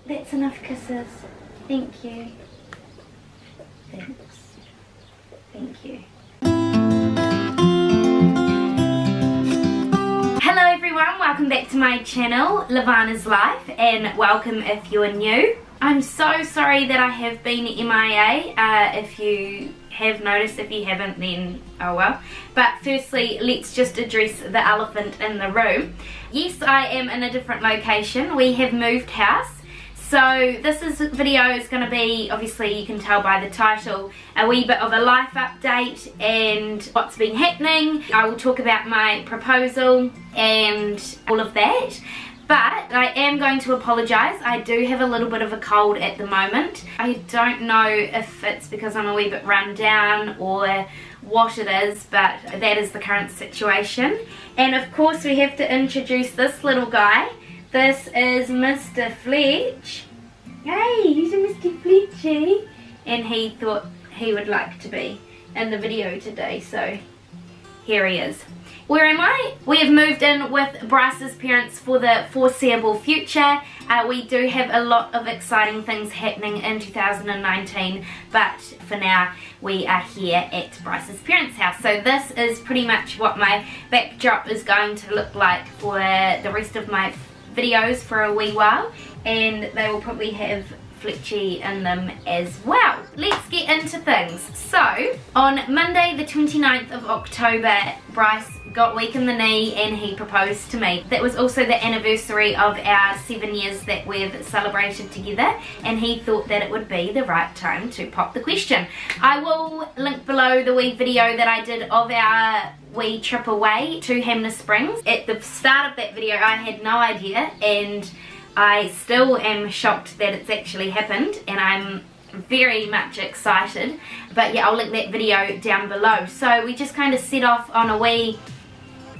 That's enough kisses. Thank you. Thanks. Thank you. Hello everyone, welcome back to my channel, Levana's Life, and welcome if you're new. I'm so sorry that I have been MIA. If you have noticed, if you haven't, then oh well. But firstly, let's just address the elephant in the room. Yes, I am in a different location. We have moved house. So this video is going to be, obviously you can tell by the title, a wee bit of a life update and what's been happening. I will talk about my proposal and all of that. But I am going to apologise. I do have a little bit of a cold at the moment. I don't know if it's because I'm a wee bit run down or what it is, but that is the current situation. And of course we have to introduce this little guy. This is Mr. Fletch. Hey, he's a Mr. Fletchy. And he thought he would like to be in the video today, so here he is. Where am I? We have moved in with Bryce's parents for the foreseeable future. We do have a lot of exciting things happening in 2019, but for now we are here at Bryce's parents' house. So this is pretty much what my backdrop is going to look like for the rest of my videos for a wee while, and they will probably have Fletchy in them as well. Let's get into things. So on Monday the 29th of October, Bryce got weak in the knee and he proposed to me. That was also the anniversary of our 7 years that we've celebrated together, and he thought that it would be the right time to pop the question. I will link below the wee video that I did of our wee trip away to Hamner Springs. At the start of that video I had no idea, and I still am shocked that it's actually happened, and I'm very much excited. But yeah, I'll link that video down below. So we just kind of set off on a wee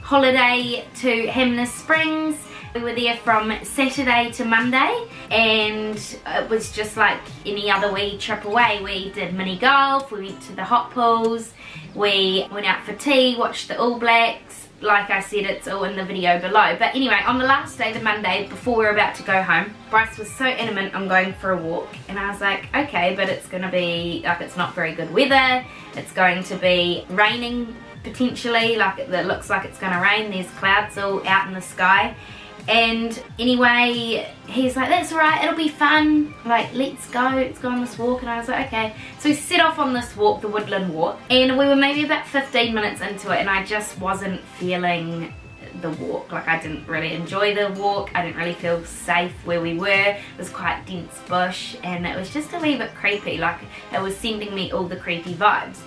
holiday to Hamner Springs. We were there from Saturday to Monday, and it was just like any other wee trip away. We did mini golf, we went to the hot pools, we went out for tea, watched the All Blacks. Like I said, it's all in the video below. But anyway, on the last day, the Monday, before we were about to go home, Bryce was so adamant on going for a walk. And I was like, okay, but it's going to be, like, it's not very good weather. It's going to be raining, potentially. Like, it looks like it's going to rain. There's clouds all out in the sky. And anyway, he's like, that's alright, it'll be fun, like, let's go on this walk. And I was like, okay. So we set off on this walk, the woodland walk, and we were maybe about 15 minutes into it, and I just wasn't feeling the walk. Like, I didn't really enjoy the walk. I didn't really feel safe where we were. It was quite dense bush, and it was just a wee bit creepy. Like, it was sending me all the creepy vibes.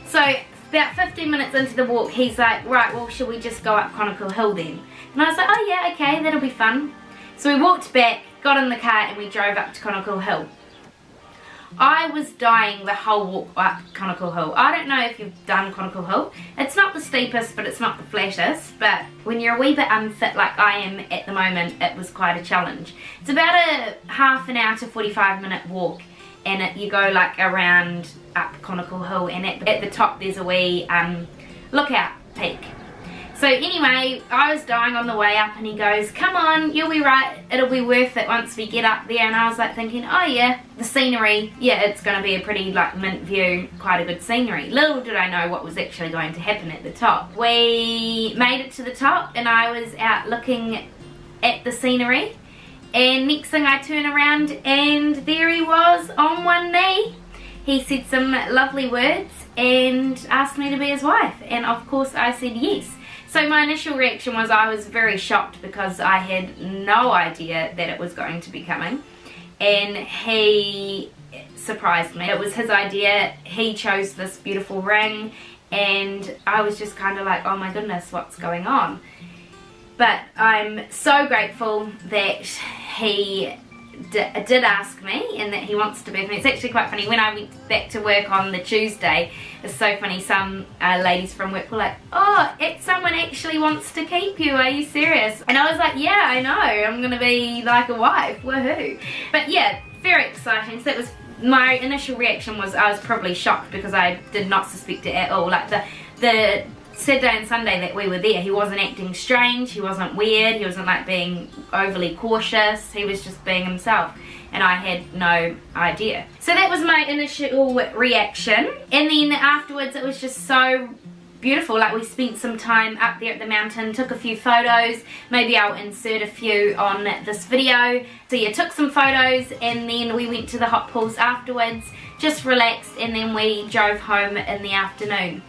So about 15 minutes into the walk, he's like, right, well, should we just go up Chronicle Hill then? And I was like, oh yeah, okay, that'll be fun. So we walked back, got in the car, and we drove up to Chronicle Hill. I was dying the whole walk up Chronicle Hill. I don't know if you've done Chronicle Hill. It's not the steepest, but it's not the flattest. But when you're a wee bit unfit like I am at the moment, it was quite a challenge. It's about a half an hour to 45-minute walk, and you go like around up Chronicle Hill, and at the top there's a wee lookout peak. So anyway, I was dying on the way up, and he goes, come on, you'll be right, it'll be worth it once we get up there. And I was like thinking, oh yeah, the scenery, yeah, it's going to be a pretty like mint view, quite a good scenery. Little did I know what was actually going to happen at the top. We made it to the top, and I was out looking at the scenery, and next thing I turn around, and there he was on one knee. He said some lovely words and asked me to be his wife, and of course I said yes. So my initial reaction was I was very shocked, because I had no idea that it was going to be coming, and he surprised me. It was his idea. He chose this beautiful ring, and I was just kind of like, oh my goodness, what's going on? But I'm so grateful that he did ask me, and that he wants to be with me. It's actually quite funny, when I went back to work on the Tuesday, it's so funny, some ladies from work were like, oh, someone actually wants to keep you, are you serious? And I was like, yeah, I know, I'm gonna be like a wife, woohoo. But yeah, very exciting. So that was, my initial reaction was I was probably shocked, because I did not suspect it at all. Like the Saturday and Sunday that we were there, he wasn't acting strange, he wasn't weird, he wasn't like being overly cautious, he was just being himself. and I had no idea. So that was my initial reaction, and then afterwards it was just so beautiful. Like, we spent some time up there at the mountain, took a few photos. Maybe I'll insert a few on this video. So yeah, took some photos, and then we went to the hot pools afterwards, just relaxed, and then we drove home in the afternoon.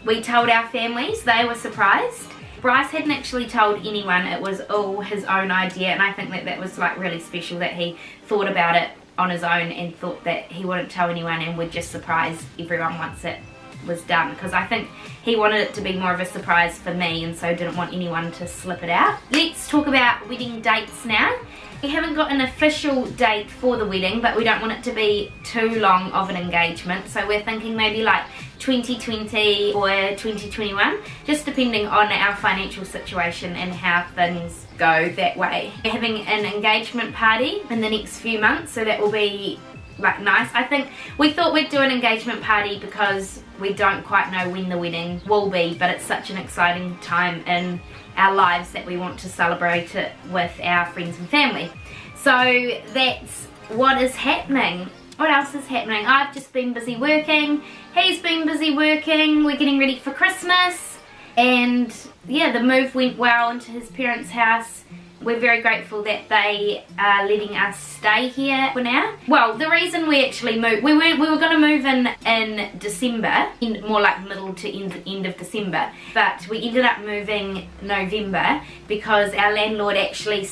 We told our families, they were surprised. Bryce hadn't actually told anyone, it was all his own idea, and I think that that was like really special that he thought about it on his own and thought that he wouldn't tell anyone and would just surprise everyone once it was done, because I think he wanted it to be more of a surprise for me and so didn't want anyone to slip it out. Let's talk about wedding dates now. We haven't got an official date for the wedding, but we don't want it to be too long of an engagement, so we're thinking maybe like 2020 or 2021, just depending on our financial situation and how things go that way. We're having an engagement party in the next few months, so that will be like nice. I think we thought we'd do an engagement party because we don't quite know when the wedding will be, but it's such an exciting time in our lives that we want to celebrate it with our friends and family. So that's what is happening. What else is happening? I've just been busy working, he's been busy working, we're getting ready for Christmas, and yeah, the move went well into his parents' house. We're very grateful that they are letting us stay here for now. Well, the reason we actually moved, we were going to move in December, more like middle to end of December, but we ended up moving November because our landlord actually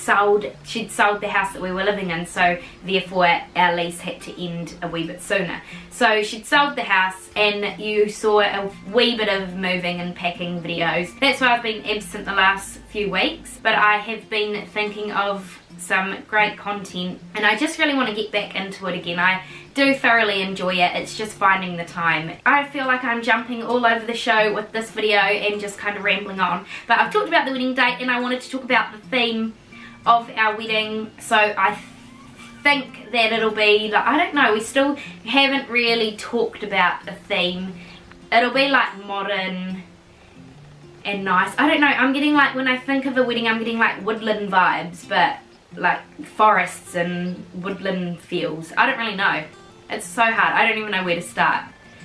she'd sold the house that we were living in, so therefore our lease had to end a wee bit sooner. So she'd sold the house, and you saw a wee bit of moving and packing videos. That's why I've been absent the last few weeks, but I have been thinking of some great content, and I just really want to get back into it again. I do thoroughly enjoy it, it's just finding the time. I feel like I'm jumping all over the show with this video and just kind of rambling on, but I've talked about the wedding date and I wanted to talk about the theme of our wedding. So I think that it'll be like, I don't know, we still haven't really talked about the theme. It'll be like modern and nice. I don't know, I'm getting like, when I think of a wedding, I'm getting like woodland vibes, but like forests and woodland feels. I don't really know. It's so hard. I don't even know where to start.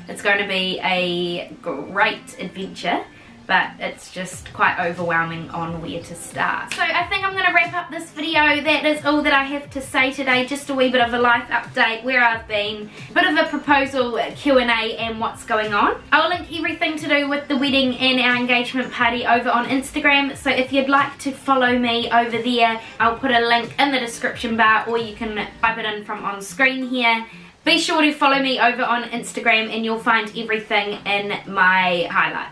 It's going to be a great adventure, but it's just quite overwhelming on where to start. So I think I'm going to wrap up this video. That is all that I have to say today. Just a wee bit of a life update, where I've been, a bit of a proposal Q&A and what's going on. I'll link everything to do with the wedding and our engagement party over on Instagram, so if you'd like to follow me over there, I'll put a link in the description bar, or you can type it in from on screen here. Be sure to follow me over on Instagram and you'll find everything in my highlights.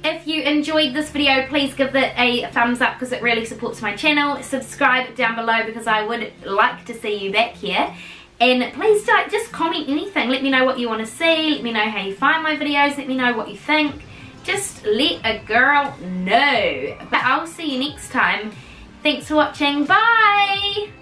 If you enjoyed this video, please give it a thumbs up because it really supports my channel. Subscribe down below because I would like to see you back here. And please just comment anything. Let me know what you want to see. Let me know how you find my videos. Let me know what you think. Just let a girl know. But I'll see you next time. Thanks for watching. Bye!